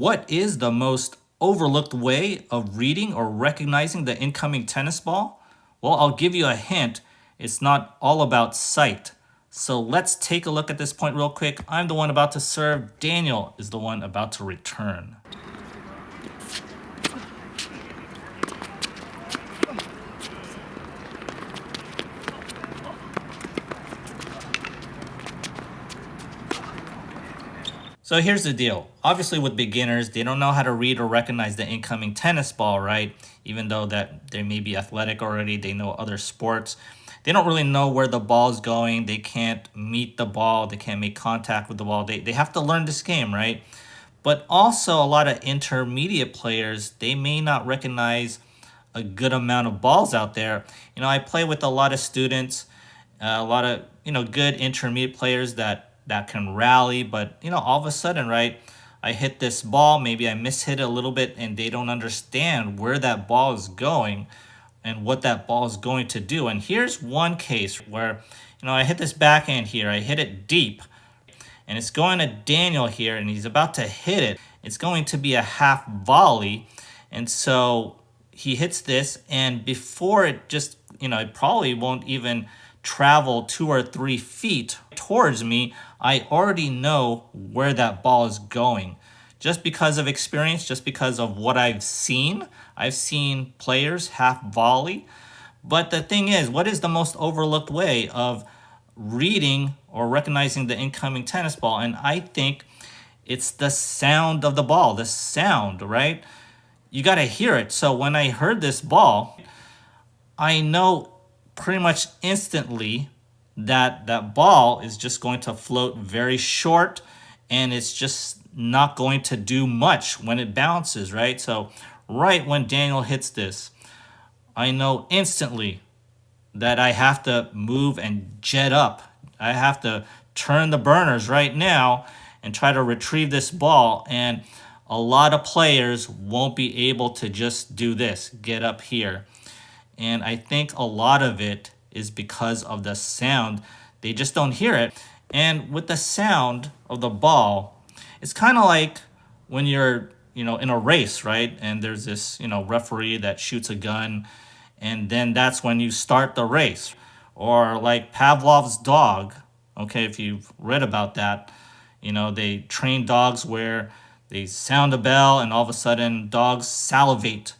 What is the most overlooked way of reading or recognizing the incoming tennis ball? Well, I'll give you a hint. It's not all about sight. So let's take a look at this point real quick. I'm the one about to serve. Daniel is the one about to return. So here's the deal. Obviously with beginners, they don't know how to read or recognize the incoming tennis ball, right? Even though that they may be athletic already, they know other sports. They don't really know where the ball is going. They can't meet the ball. They can't make contact with the ball. They have to learn this game, right? But also a lot of intermediate players, they may not recognize a good amount of balls out there. I play with a lot of students, a lot of, good intermediate players that can rally, but all of a sudden, right, I hit this ball, maybe I mishit it a little bit, and they don't understand where that ball is going and what that ball is going to do. And here's one case where I hit this backhand here, I hit it deep, and it's going to Daniel here, and he's about to hit it. It's going to be a half volley, and so he hits this, and before it just, it probably won't even travel 2 or 3 feet towards me, I already know where that ball is going. Just because of experience, just because of what I've seen. I've seen players half volley. But the thing is, what is the most overlooked way of reading or recognizing the incoming tennis ball? And I think it's the sound of the ball, the sound, right? You got to hear it. So when I heard this ball, I know pretty much instantly that that ball is just going to float very short, and it's just not going to do much when it bounces, right? So right when Daniel hits this, I know instantly that I have to move and jet up. I have to turn the burners right now and try to retrieve this ball. And a lot of players won't be able to just do this, get up here. And I think a lot of it is because of the sound. They just don't hear it. And with the sound of the ball, it's kind of like when you're, in a race, right? And there's this, referee that shoots a gun, and then that's when you start the race. Or like Pavlov's dog, okay, if you've read about that, they train dogs where they sound a bell and all of a sudden dogs salivate,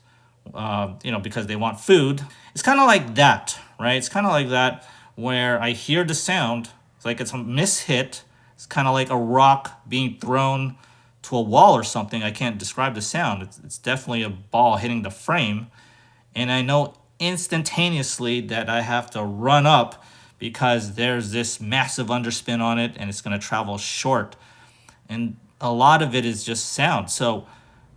because they want food. It's kind of like that, right? It's kind of like that where I hear the sound. It's like it's a mishit. It's kind of like a rock being thrown to a wall or something. I can't describe the sound. It's definitely a ball hitting the frame. And I know instantaneously that I have to run up because there's this massive underspin on it and it's going to travel short. And a lot of it is just sound. So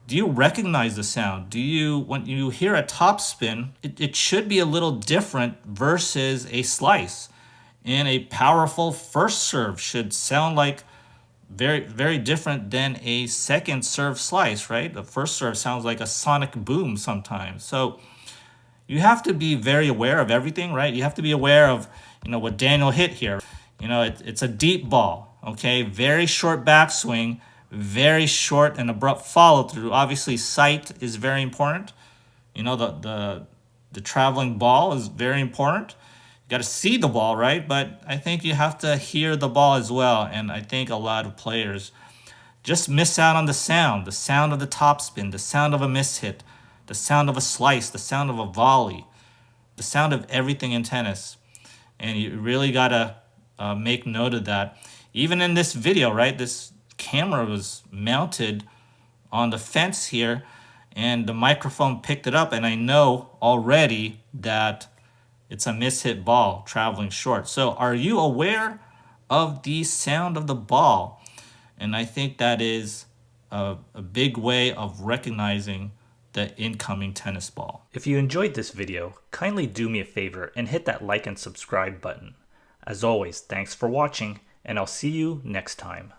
do you recognize the sound? When you hear a topspin, it should be a little different versus a slice. And a powerful first serve should sound like very, very different than a second serve slice, right? The first serve sounds like a sonic boom sometimes. So you have to be very aware of everything, right? You have to be aware of, what Daniel hit here. It's a deep ball, okay? Very short backswing, very short and abrupt follow through. Obviously, sight is very important. The traveling ball is very important. You got to see the ball, right? But I think you have to hear the ball as well. And I think a lot of players just miss out on the sound of the topspin, the sound of a mishit, the sound of a slice, the sound of a volley, the sound of everything in tennis. And you really got to make note of that. Even in this video, right? This camera was mounted on the fence here, and the microphone picked it up, and I know already that it's a mishit ball traveling short. So are you aware of the sound of the ball? And I think that is a big way of recognizing the incoming tennis ball. If you enjoyed this video, kindly do me a favor and hit that like and subscribe button. As always, thanks for watching, and I'll see you next time.